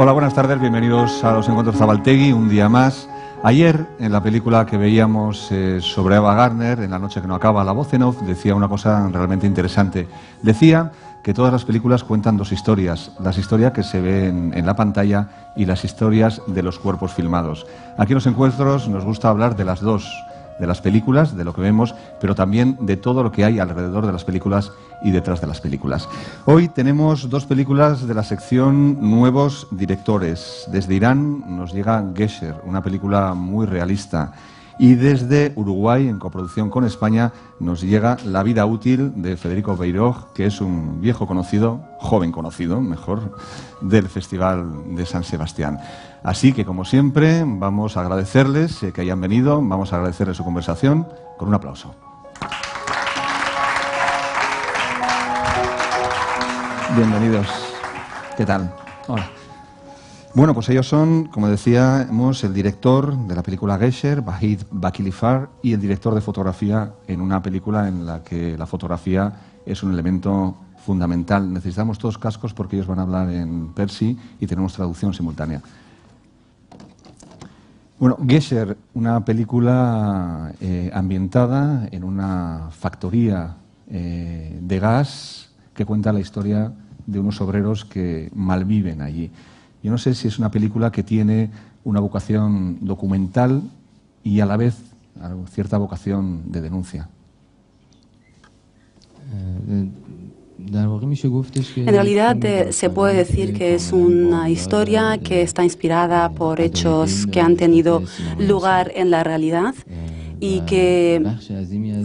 Hola, buenas tardes, bienvenidos a los Encuentros Zabaltegui, un día más. Ayer, en la película que veíamos sobre Ava Gardner, En la noche que no acaba, la voz en off decía una cosa realmente interesante. Decía que todas las películas cuentan dos historias, las historias que se ven en la pantalla y las historias de los cuerpos filmados. Aquí en los Encuentros nos gusta hablar de las dos, de las películas, de lo que vemos, pero también de todo lo que hay alrededor de las películas y detrás de las películas. Hoy tenemos dos películas de la sección Nuevos Directores. Desde Irán nos llega Gesher, una película muy realista. Y desde Uruguay, en coproducción con España, nos llega La vida útil de Federico Beiroj, que es un viejo conocido, joven conocido, mejor, del Festival de San Sebastián. Así que, como siempre, vamos a agradecerles que hayan venido, vamos a agradecerles su conversación con un aplauso. Bienvenidos. ¿Qué tal? Hola. Bueno, pues ellos son, como decíamos, el director de la película Gesher, Vahid Bakilifar, y el director de fotografía en una película en la que la fotografía es un elemento fundamental. Necesitamos todos cascos porque ellos van a hablar en persi y tenemos traducción simultánea. Bueno, Gesher, una película ambientada en una factoría de gas que cuenta la historia de unos obreros que malviven allí. Yo no sé si es una película que tiene una vocación documental y a la vez cierta vocación de denuncia. En realidad se puede decir que es una historia que está inspirada por hechos que han tenido lugar en la realidad y que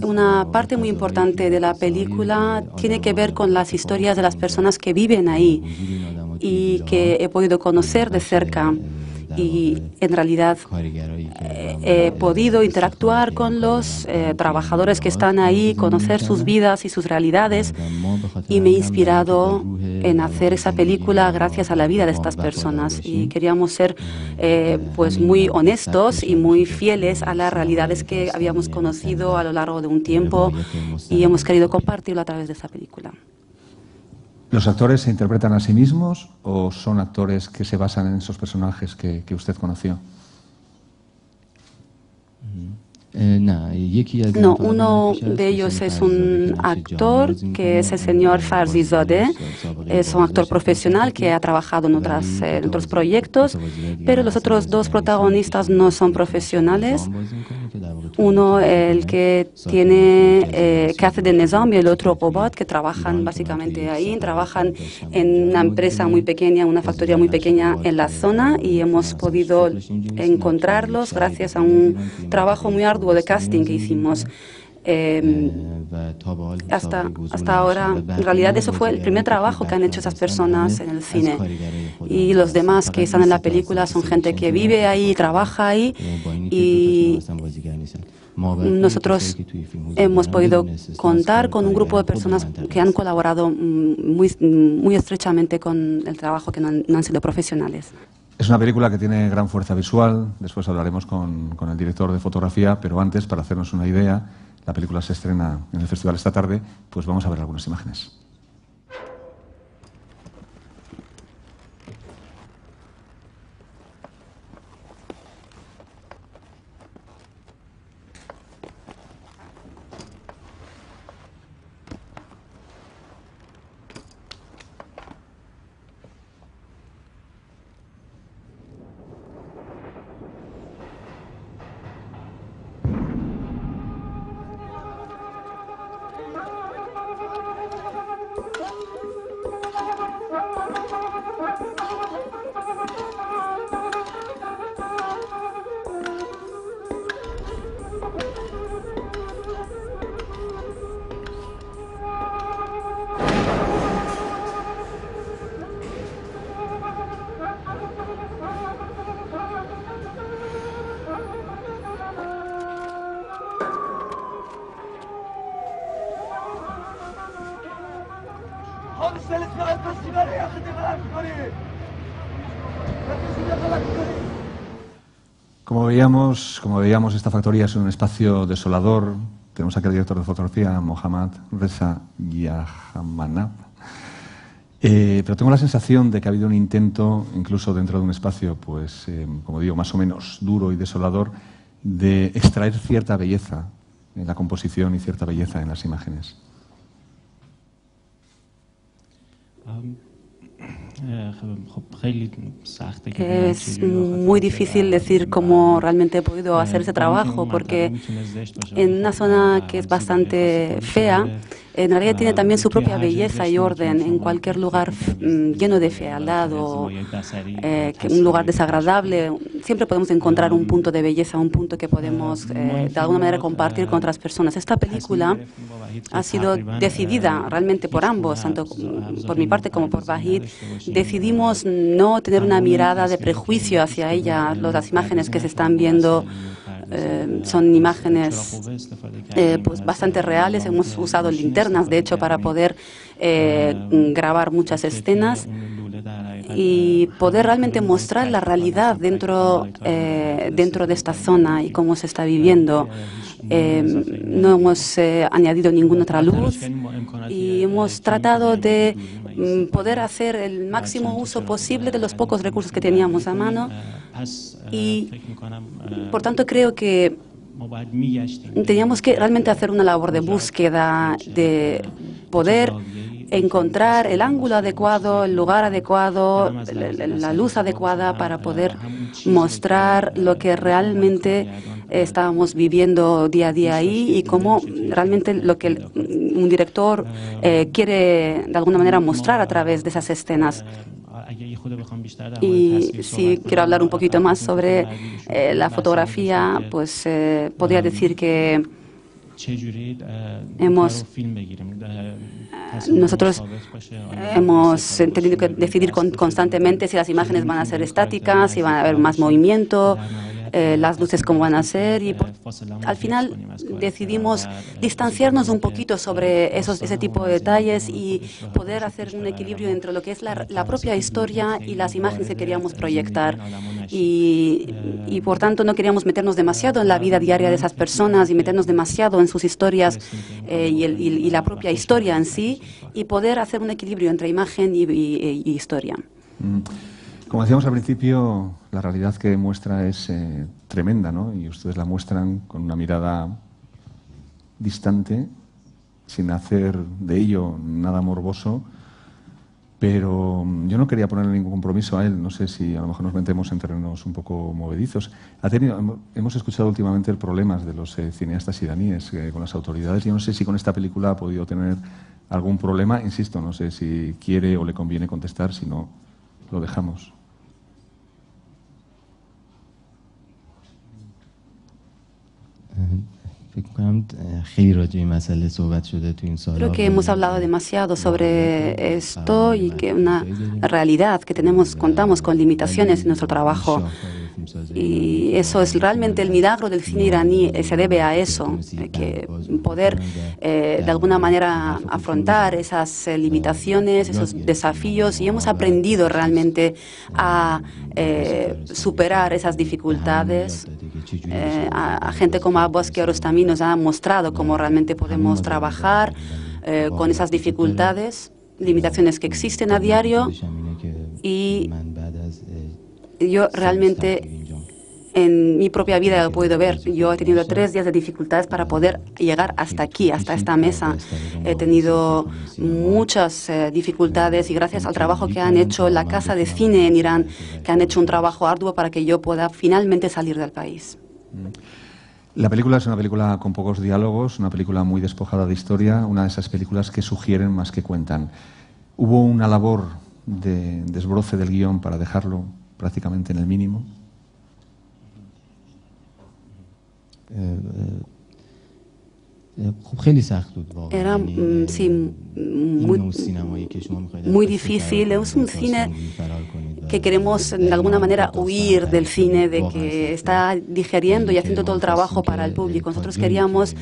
una parte muy importante de la película tiene que ver con las historias de las personas que viven ahí y que he podido conocer de cerca. Y en realidad he podido interactuar con los trabajadores que están ahí, conocer sus vidas y sus realidades, y me he inspirado en hacer esa película gracias a la vida de estas personas. Y queríamos ser pues muy honestos y muy fieles a las realidades que habíamos conocido a lo largo de un tiempo, y hemos querido compartirlo a través de esa película. ¿Los actores se interpretan a sí mismos o son actores que se basan en esos personajes que usted conoció? No, uno de ellos es un actor que es el señor Farzizadeh. Es un actor profesional que ha trabajado en otros proyectos, pero los otros dos protagonistas no son profesionales. Uno, el que hace de Nizam, y el otro Robot, que trabajan básicamente ahí. Trabajan en una empresa muy pequeña, una factoría muy pequeña en la zona, y hemos podido encontrarlos gracias a un trabajo muy arduo de casting que hicimos. Hasta ahora, en realidad, eso fue el primer trabajo que han hecho esas personas en el cine. Y los demás que están en la película son gente que vive ahí, trabaja ahí, y nosotros hemos podido contar con un grupo de personas que han colaborado muy estrechamente con el trabajo, que no han sido profesionales. Es una película que tiene gran fuerza visual, después hablaremos con el director de fotografía, pero antes, para hacernos una idea, la película se estrena en el festival esta tarde, pues vamos a ver algunas imágenes. Como veíamos, esta factoría es un espacio desolador. Tenemos aquí al director de fotografía, Mohammad Reza Yahamanab. Pero tengo la sensación de que ha habido un intento, incluso dentro de un espacio, pues, como digo, más o menos duro y desolador, de extraer cierta belleza en la composición y cierta belleza en las imágenes. Es muy difícil decir cómo realmente he podido hacer ese trabajo, porque en una zona que es bastante fea, en realidad tiene también su propia belleza y orden. En cualquier lugar lleno de fealdad o un lugar desagradable, siempre podemos encontrar un punto de belleza, un punto que podemos de alguna manera compartir con otras personas. Esta película ha sido decidida realmente por ambos, tanto por mi parte como por Vahid. Decidimos no tener una mirada de prejuicio hacia ella. Las imágenes que se están viendo son imágenes pues bastante reales. Hemos usado linternas, de hecho, para poder grabar muchas escenas y poder realmente mostrar la realidad dentro de esta zona y cómo se está viviendo. No hemos añadido ninguna otra luz y hemos tratado de poder hacer el máximo uso posible de los pocos recursos que teníamos a mano, y por tanto creo que teníamos que realmente hacer una labor de búsqueda, de poder encontrar el ángulo adecuado, el lugar adecuado, la luz adecuada para poder mostrar lo que realmente estábamos viviendo día a día ahí y cómo realmente lo que un director quiere de alguna manera mostrar a través de esas escenas. Y si quiero hablar un poquito más sobre la fotografía, pues podría decir que nosotros hemos tenido que decidir constantemente si las imágenes van a ser estáticas, si van a haber más movimiento, las luces cómo van a ser, y al final decidimos distanciarnos un poquito sobre ese tipo de detalles y poder hacer un equilibrio entre lo que es la propia historia y las imágenes que queríamos proyectar, y por tanto no queríamos meternos demasiado en la vida diaria de esas personas y meternos demasiado en sus historias y la propia historia en sí, y poder hacer un equilibrio entre imagen y historia. Como decíamos al principio, la realidad que muestra es tremenda, ¿no? Y ustedes la muestran con una mirada distante, sin hacer de ello nada morboso, pero yo no quería ponerle ningún compromiso a él. No sé si a lo mejor nos metemos en terrenos un poco movedizos. Hemos escuchado últimamente problemas de los cineastas iraníes con las autoridades. Yo no sé si con esta película ha podido tener algún problema. Insisto, no sé si quiere o le conviene contestar, si no, lo dejamos. Creo que hemos hablado demasiado sobre esto y que una realidad que contamos con limitaciones en nuestro trabajo. Y eso es realmente el milagro del cine iraní, se debe a eso, que poder de alguna manera afrontar esas limitaciones, esos desafíos, y hemos aprendido realmente a superar esas dificultades. A gente como Abbas Kiarostami nos ha mostrado cómo realmente podemos trabajar con esas dificultades, limitaciones que existen a diario, y yo realmente en mi propia vida lo he podido ver. Yo he tenido 3 días de dificultades para poder llegar hasta aquí, hasta esta mesa. He tenido muchas dificultades, y gracias al trabajo que han hecho la Casa de Cine en Irán, que han hecho un trabajo arduo para que yo pueda finalmente salir del país. La película es una película con pocos diálogos, una película muy despojada de historia, una de esas películas que sugieren más que cuentan. ¿Hubo una labor de desbroce del guión para dejarlo prácticamente en el mínimo? Era sí, muy difícil. Es un cine que queremos de alguna manera huir del cine, de que está digeriendo y haciendo todo el trabajo para el público. Nosotros queríamos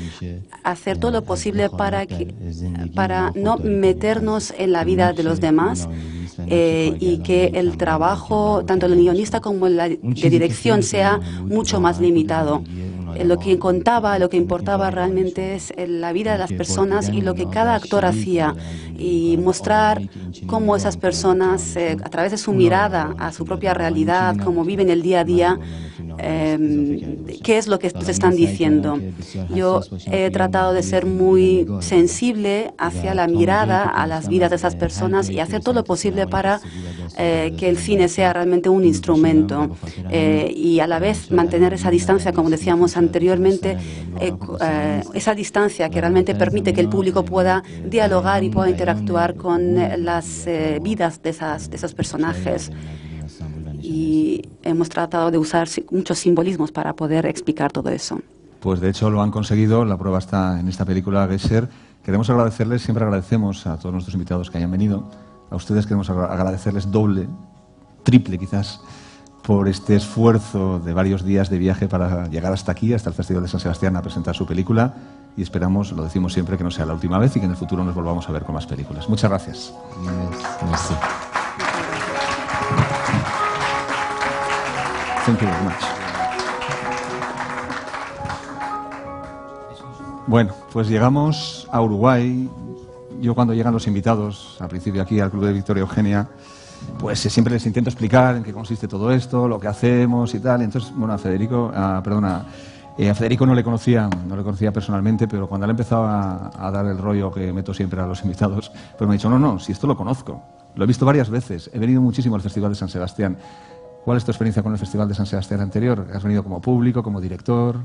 hacer todo lo posible para no meternos en la vida de los demás, y que el trabajo, tanto el guionista como el de dirección, sea mucho más limitado. Lo que importaba realmente es la vida de las personas y lo que cada actor hacía. y mostrar cómo esas personas, a través de su mirada a su propia realidad, cómo viven el día a día, qué es lo que se están diciendo. Yo he tratado de ser muy sensible hacia la mirada a las vidas de esas personas y hacer todo lo posible para que el cine sea realmente un instrumento y a la vez mantener esa distancia, como decíamos anteriormente, esa distancia que realmente permite que el público pueda dialogar y pueda interactuar con las vidas de esos personajes. Y hemos tratado de usar muchos simbolismos para poder explicar todo eso. Pues de hecho lo han conseguido, la prueba está en esta película Gesher. Queremos agradecerles, siempre agradecemos a todos nuestros invitados que hayan venido. A ustedes queremos agradecerles doble, triple quizás, por este esfuerzo de varios días de viaje para llegar hasta aquí, hasta el Festival de San Sebastián, a presentar su película. Y esperamos, lo decimos siempre, que no sea la última vez y que en el futuro nos volvamos a ver con más películas. Muchas gracias. Merci. Thank you very much. Bueno, pues llegamos a Uruguay. Yo cuando llegan los invitados, al principio aquí al Club de Victoria Eugenia, pues siempre les intento explicar en qué consiste todo esto, lo que hacemos y tal. Entonces, bueno, a Federico no le conocía personalmente, pero cuando él empezó a dar el rollo que meto siempre a los invitados, pues me ha dicho, no, si esto lo conozco, lo he visto varias veces, he venido muchísimo al Festival de San Sebastián. ¿Cuál es tu experiencia con el Festival de San Sebastián anterior? ¿Has venido como público, como director?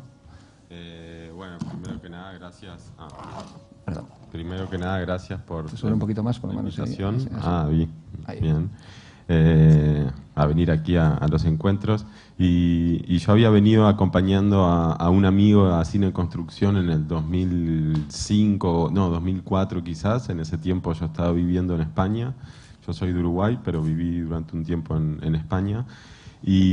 Bueno, primero que nada, gracias. Perdón. Primero que nada, gracias por un poquito más, por lo menos. invitación. Sí. Bien. A venir aquí a los encuentros. Y yo había venido acompañando a un amigo a Cine en Construcción en el 2004 quizás. En ese tiempo yo estaba viviendo en España. Yo soy de Uruguay, pero viví durante un tiempo en España. Y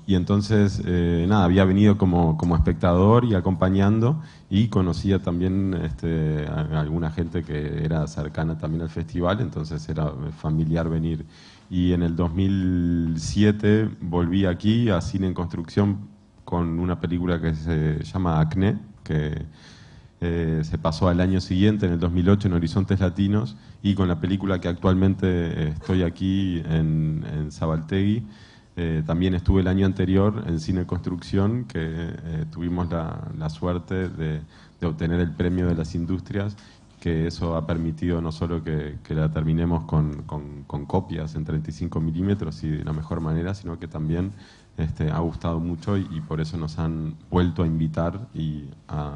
entonces, nada, había venido como espectador y acompañando, y conocía también a alguna gente que era cercana también al festival, entonces era familiar venir. Y en el 2007 volví aquí a Cine en Construcción con una película que se llama Acné, que se pasó al año siguiente, en el 2008, en Horizontes Latinos, y con la película que actualmente estoy aquí en Zabaltegui. También estuve el año anterior en Cine Construcción, que tuvimos la suerte de obtener el premio de las industrias, que eso ha permitido no solo que la terminemos con copias en 35 milímetros y de la mejor manera, sino que también ha gustado mucho y por eso nos han vuelto a invitar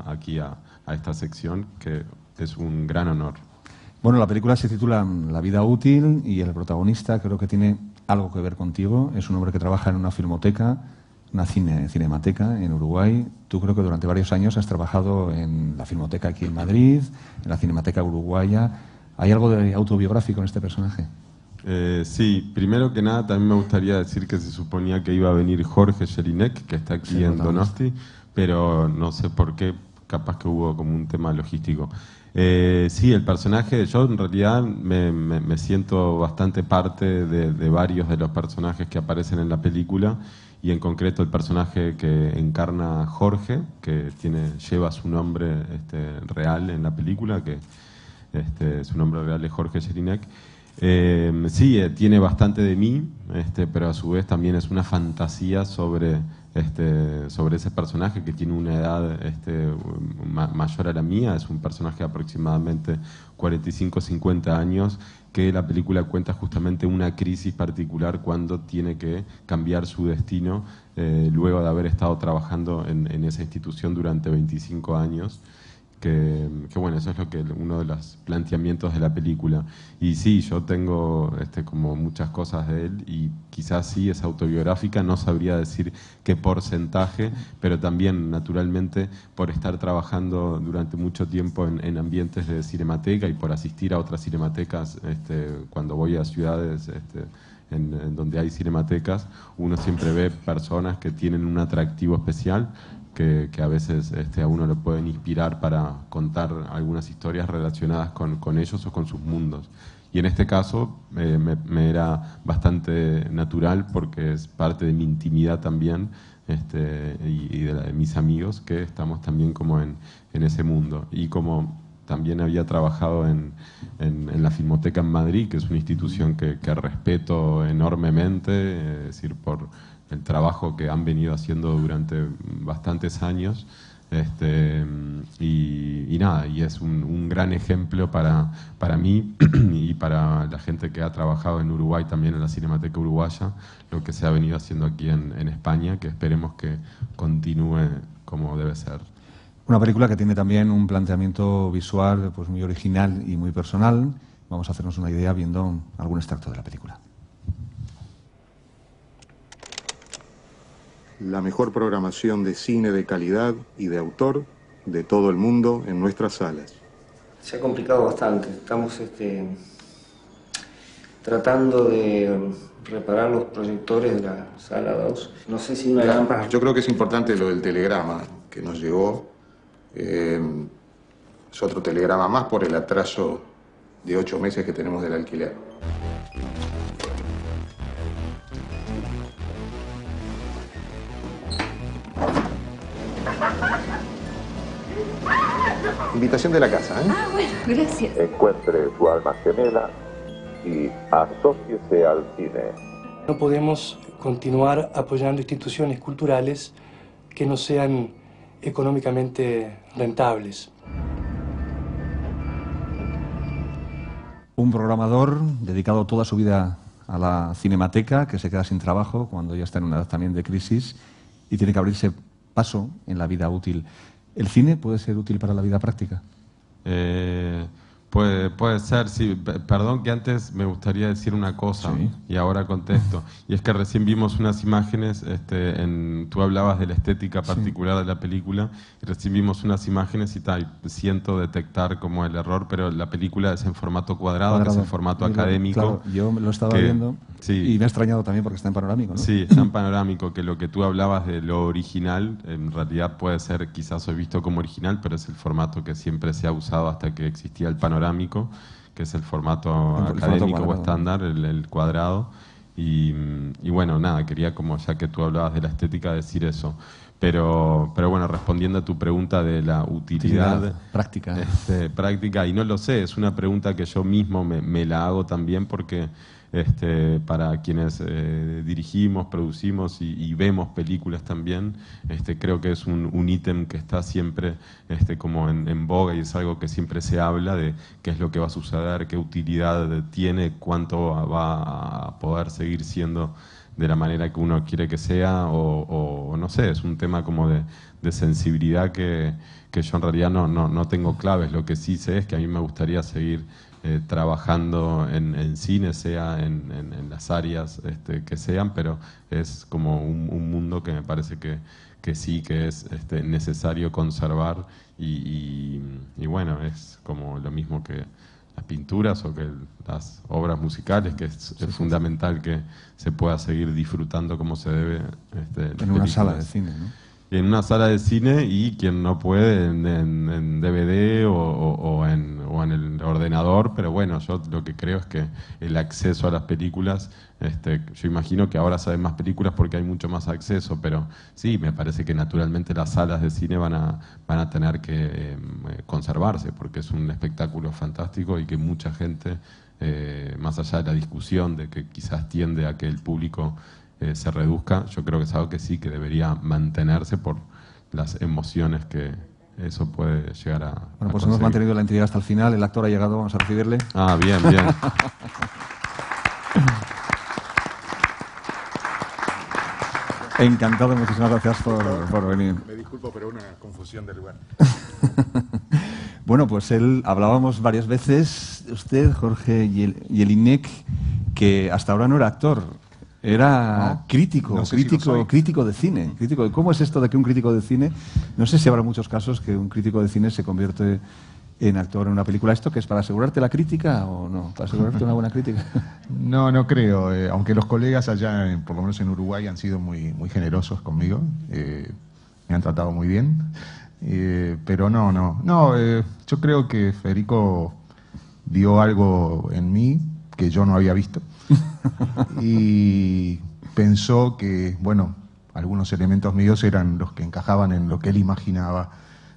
aquí a esta sección, que es un gran honor. Bueno, la película se titula La vida útil y el protagonista creo que tiene algo que ver contigo. Es un hombre que trabaja en una filmoteca, una cinemateca en Uruguay. Tú creo que durante varios años has trabajado en la filmoteca aquí en Madrid, en la Cinemateca Uruguaya. ¿Hay algo de autobiográfico en este personaje? Sí, primero que nada también me gustaría decir que se suponía que iba a venir Jorge Jelinek, que está aquí en Donosti, pero no sé por qué, capaz que hubo como un tema logístico. Sí, el personaje, yo en realidad me siento bastante parte de varios de los personajes que aparecen en la película, y en concreto el personaje que encarna Jorge, que lleva su nombre real en la película, que su nombre real es Jorge Jelinek. Sí, tiene bastante de mí, pero a su vez también es una fantasía sobre ese personaje que tiene una edad mayor a la mía. Es un personaje de aproximadamente 45-50 años, que la película cuenta justamente una crisis particular cuando tiene que cambiar su destino luego de haber estado trabajando en esa institución durante 25 años. Que bueno, eso es uno de los planteamientos de la película. Y sí, yo tengo como muchas cosas de él, y quizás sí es autobiográfica, no sabría decir qué porcentaje, pero también naturalmente por estar trabajando durante mucho tiempo en ambientes de cinemateca y por asistir a otras cinematecas cuando voy a ciudades en donde hay cinematecas, uno siempre ve personas que tienen un atractivo especial, que a veces a uno lo pueden inspirar para contar algunas historias relacionadas con ellos o con sus mundos. Y en este caso me era bastante natural, porque es parte de mi intimidad también, y de la de mis amigos, que estamos también como en ese mundo. Y como también había trabajado en la Filmoteca en Madrid, que es una institución que respeto enormemente, es decir, por el trabajo que han venido haciendo durante bastantes años. Y nada, y es un gran ejemplo para mí y para la gente que ha trabajado en Uruguay también en la Cinemateca Uruguaya, lo que se ha venido haciendo aquí en España, que esperemos que continúe como debe ser. Una película que tiene también un planteamiento visual pues muy original y muy personal. Vamos a hacernos una idea viendo algún extracto de la película. La mejor programación de cine de calidad y de autor de todo el mundo en nuestras salas. Se ha complicado bastante. Estamos tratando de reparar los proyectores de la sala 2. No sé si una lámpara... Yo creo que es importante lo del telegrama que nos llegó. Es otro telegrama más por el atraso de 8 meses que tenemos del alquiler. Invitación de la casa, ¿eh? Ah, bueno, gracias. Encuentre su alma gemela y asóciese al cine. No podemos continuar apoyando instituciones culturales que no sean económicamente rentables. Un programador dedicado toda su vida a la cinemateca, que se queda sin trabajo cuando ya está en una edad también de crisis y tiene que abrirse paso en la vida útil. ¿El cine puede ser útil para la vida práctica? Puede ser, sí. Perdón que antes me gustaría decir una cosa, sí, y ahora contesto. Y es que recién vimos unas imágenes, tú hablabas de la estética particular, sí, de la película, y recién vimos unas imágenes y siento detectar como el error, pero la película es en formato cuadrado, que es el formato académico. Claro, yo lo estaba viendo, sí, y me ha extrañado también porque está en panorámico, ¿no? Sí, está en panorámico, que lo que tú hablabas de lo original, en realidad puede ser quizás hoy visto como original, pero es el formato que siempre se ha usado hasta que existía el panorámico, que es el formato académico o estándar, el cuadrado. Y bueno, nada, quería, como ya que tú hablabas de la estética, decir eso. Pero bueno, respondiendo a tu pregunta de la utilidad práctica. Práctica, y no lo sé, es una pregunta que yo mismo me la hago también porque para quienes dirigimos, producimos y vemos películas también, creo que es un ítem que está siempre como en boga y es algo que siempre se habla de qué es lo que va a suceder, qué utilidad tiene, cuánto va a poder seguir siendo de la manera que uno quiere que sea, o no sé, es un tema como de sensibilidad que yo en realidad no tengo claves. Lo que sí sé es que a mí me gustaría seguir trabajando en cine, sea en las áreas que sean, pero es como un mundo que me parece que sí, que es necesario conservar y bueno, es como lo mismo que las pinturas o que las obras musicales, que es fundamental que se pueda seguir disfrutando como se debe en una sala de cine, ¿no? En una sala de cine, y quien no puede en DVD o en el ordenador, pero bueno, yo lo que creo es que el acceso a las películas, yo imagino que ahora saben más películas porque hay mucho más acceso, pero sí, me parece que naturalmente las salas de cine van a tener que conservarse, porque es un espectáculo fantástico y que mucha gente, más allá de la discusión de que quizás tiende a que el público se reduzca, yo creo que es algo que sí, que debería mantenerse por las emociones que eso puede llegar a Bueno, pues conseguir. hemos mantenido la intriga hasta el final, el actor ha llegado, vamos a recibirle. Ah, bien, bien. Encantado, muchísimas gracias por venir. Me disculpo, pero una confusión del lugar. Bueno, pues hablábamos varias veces, usted, Jorge Jelinek, que hasta ahora no era actor. Era crítico de cine. ¿Cómo es esto de que un crítico de cine, no sé si habrá muchos casos que un crítico de cine se convierte en actor en una película? ¿Esto que es para asegurarte la crítica o no? ¿Para asegurarte una buena crítica? No creo. Aunque los colegas allá, por lo menos en Uruguay, han sido muy generosos conmigo. Me han tratado muy bien. Pero yo creo que Federico vio algo en mí que yo no había visto. Y pensó que, bueno, algunos elementos míos eran los que encajaban en lo que él imaginaba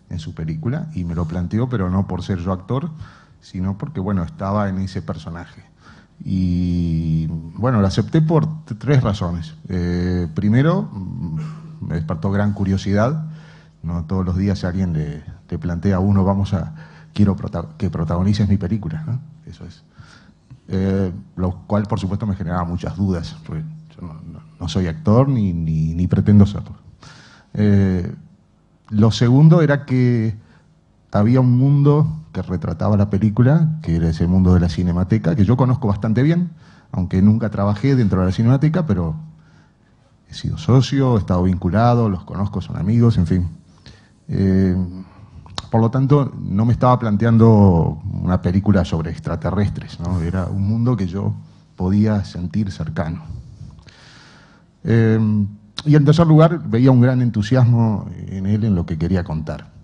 en su película, y me lo planteó, pero no por ser yo actor, sino porque, bueno, estaba en ese personaje. Y, bueno, lo acepté por 3 razones. Primero, me despertó gran curiosidad. No todos los días alguien te plantea a uno, quiero que protagonices mi película, ¿no? Eso es. Lo cual, por supuesto, me generaba muchas dudas, porque yo no soy actor ni pretendo serlo. Lo segundo era que había un mundo que retrataba la película, que era ese mundo de la Cinemateca, que yo conozco bastante bien, aunque nunca trabajé dentro de la Cinemateca, pero he sido socio, he estado vinculado, los conozco, son amigos, en fin. Por lo tanto, no me estaba planteando una película sobre extraterrestres, ¿no? Era un mundo que yo podía sentir cercano. Y en tercer lugar, veía un gran entusiasmo en él en lo que quería contar.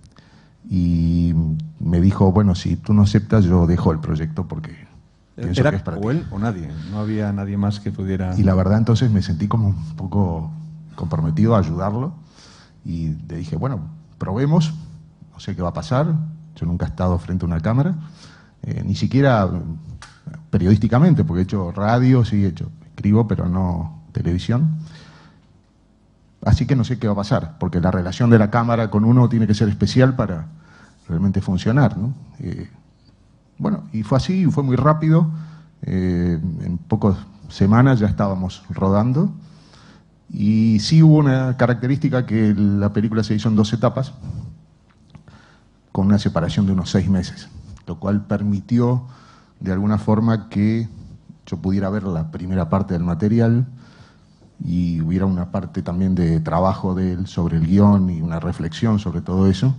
Y me dijo, bueno, si tú no aceptas, yo dejo el proyecto porque pienso que es para ti. ¿Era él o nadie? No había nadie más que pudiera... Y la verdad, entonces me sentí como un poco comprometido a ayudarlo. Y le dije, bueno, probemos, no sé qué va a pasar. Yo nunca he estado frente a una cámara, ni siquiera periodísticamente, porque he hecho radio, sí, escribo, pero no televisión. Así que no sé qué va a pasar, porque la relación de la cámara con uno tiene que ser especial para realmente funcionar, ¿no? Bueno, y fue así, fue muy rápido. En pocas semanas ya estábamos rodando. Y sí hubo una característica, que la película se hizo en 2 etapas, con una separación de unos 6 meses, lo cual permitió de alguna forma que yo pudiera ver la primera parte del material y hubiera una parte también de trabajo de él sobre el guión y una reflexión sobre todo eso.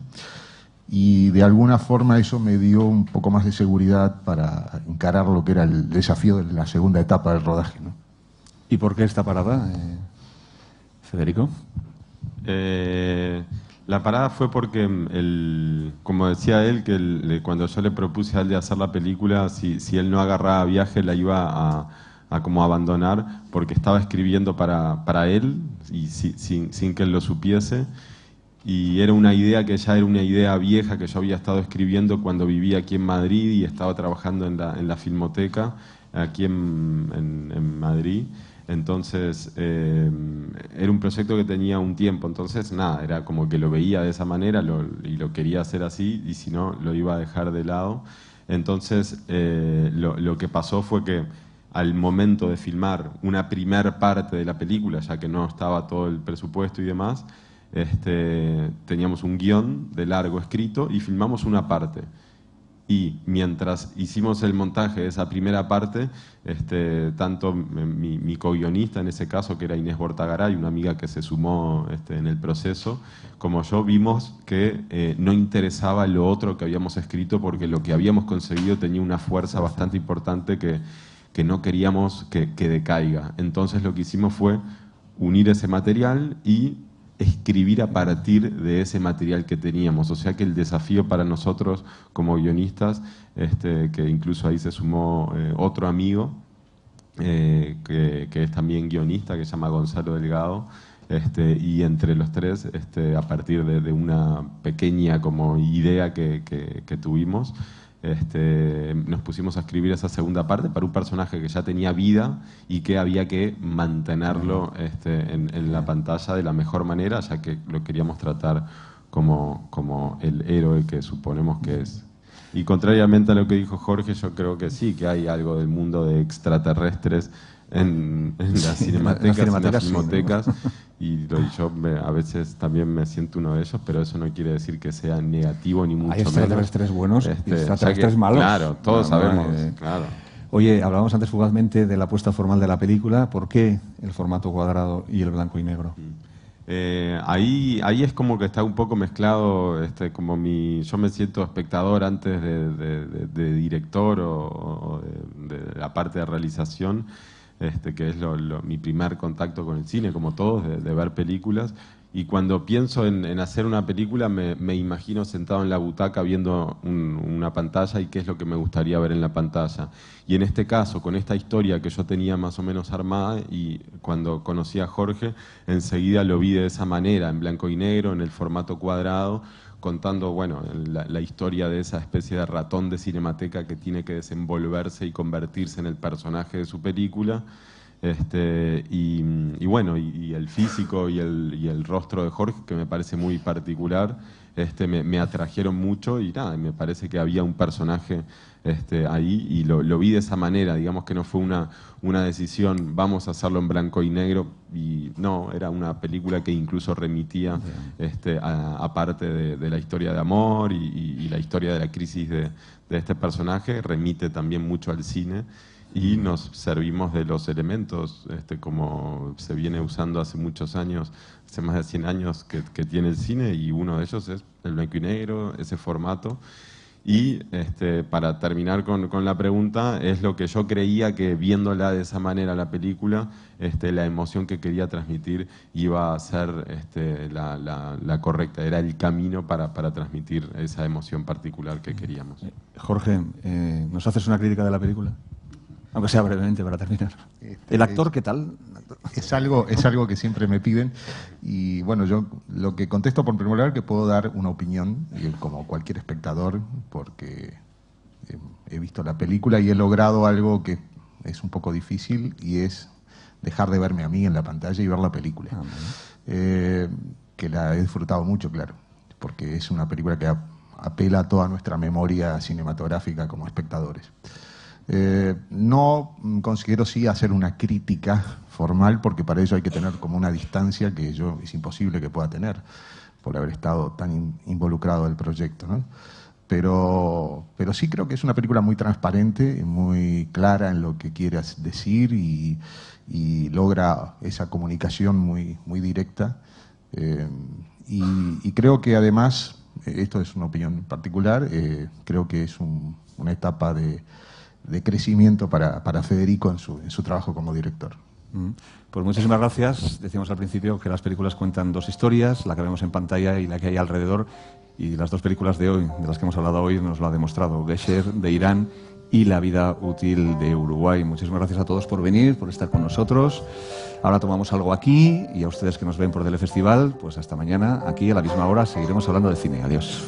Y de alguna forma eso me dio un poco más de seguridad para encarar lo que era el desafío de la segunda etapa del rodaje, ¿no? ¿Y por qué esta parada, Federico? La parada fue porque, como decía él, que cuando yo le propuse a él de hacer la película, si él no agarraba viaje, la iba a como abandonar, porque estaba escribiendo para él y sin que él lo supiese. Y era una idea que ya era una idea vieja que yo había estado escribiendo cuando vivía aquí en Madrid y estaba trabajando en la Filmoteca aquí en Madrid. Entonces, era un proyecto que tenía un tiempo, entonces nada, era como que lo veía de esa manera y lo quería hacer así, y si no, lo iba a dejar de lado. Entonces, lo que pasó fue que al momento de filmar una primer parte de la película, ya que no estaba todo el presupuesto y demás, teníamos un guión de largo escrito y filmamos una parte. Y mientras hicimos el montaje de esa primera parte, tanto mi co-guionista en ese caso, que era Inés Bortagaray, una amiga que se sumó en el proceso, como yo, vimos que no interesaba lo otro que habíamos escrito, porque lo que habíamos conseguido tenía una fuerza bastante importante que no queríamos que decaiga. Entonces lo que hicimos fue unir ese material y escribir a partir de ese material que teníamos. O sea que el desafío para nosotros como guionistas, que incluso ahí se sumó otro amigo, que es también guionista, que se llama Gonzalo Delgado, y entre los tres, a partir de una pequeña como idea que tuvimos, nos pusimos a escribir esa segunda parte para un personaje que ya tenía vida y que había que mantenerlo en la pantalla de la mejor manera, ya que lo queríamos tratar como el héroe que suponemos que es. Y contrariamente a lo que dijo Jorge, yo creo que sí, que hay algo del mundo de extraterrestres en las cinematecas, en las filmotecas, y yo a veces también me siento uno de ellos, pero eso no quiere decir que sea negativo ni mucho menos. Hay extraterrestres buenos y extraterrestres malos. Claro, todos sabemos, claro. Oye, hablábamos antes fugazmente de la puesta formal de la película. ¿Por qué el formato cuadrado y el blanco y negro? Ahí es como que está un poco mezclado, yo me siento espectador antes de director o de la parte de realización, que es mi primer contacto con el cine, como todos, de ver películas. Y cuando pienso en hacer una película, me imagino sentado en la butaca viendo una pantalla y qué es lo que me gustaría ver en la pantalla. Y en este caso, con esta historia que yo tenía más o menos armada, y cuando conocí a Jorge, enseguida lo vi de esa manera, en blanco y negro, en el formato cuadrado, contando, bueno, la historia de esa especie de ratón de cinemateca que tiene que desenvolverse y convertirse en el personaje de su película. Y bueno, y el físico y el rostro de Jorge, que me parece muy particular, me atrajeron mucho y nada, me parece que había un personaje ahí y lo vi de esa manera, digamos que no fue una decisión, vamos a hacerlo en blanco y negro, y no, era una película que incluso remitía a parte de la historia de amor y la historia de la crisis de este personaje, remite también mucho al cine. Y nos servimos de los elementos, como se viene usando hace muchos años, hace más de 100 años que tiene el cine, y uno de ellos es el blanco y negro, ese formato. Y para terminar con la pregunta, es lo que yo creía que viéndola de esa manera la película, la emoción que quería transmitir iba a ser la correcta, era el camino para transmitir esa emoción particular que queríamos. Jorge, ¿nos haces una crítica de la película? Aunque sea brevemente, para terminar. ¿El actor qué tal? Es algo que siempre me piden. Y bueno, yo lo que contesto por primer lugar que puedo dar una opinión, como cualquier espectador, porque he visto la película y he logrado algo que es un poco difícil, y es dejar de verme a mí en la pantalla y ver la película. Que la he disfrutado mucho, claro, porque es una película que apela a toda nuestra memoria cinematográfica como espectadores. No considero sí hacer una crítica formal, porque para ello hay que tener como una distancia que yo es imposible que pueda tener por haber estado tan involucrado en el proyecto, ¿no? Pero sí creo que es una película muy transparente, muy clara en lo que quiere decir, y logra esa comunicación muy directa, y creo que además, esto es una opinión particular, creo que es una etapa de crecimiento para Federico en su trabajo como director. Pues muchísimas gracias. Decíamos al principio que las películas cuentan dos historias, la que vemos en pantalla y la que hay alrededor, y las dos películas de hoy, de las que hemos hablado hoy, nos lo ha demostrado: Gesher, de Irán, y La vida útil, de Uruguay. Muchísimas gracias a todos por venir, por estar con nosotros. Ahora tomamos algo aquí, y a ustedes que nos ven por Telefestival, pues hasta mañana, aquí a la misma hora, seguiremos hablando de cine. Adiós.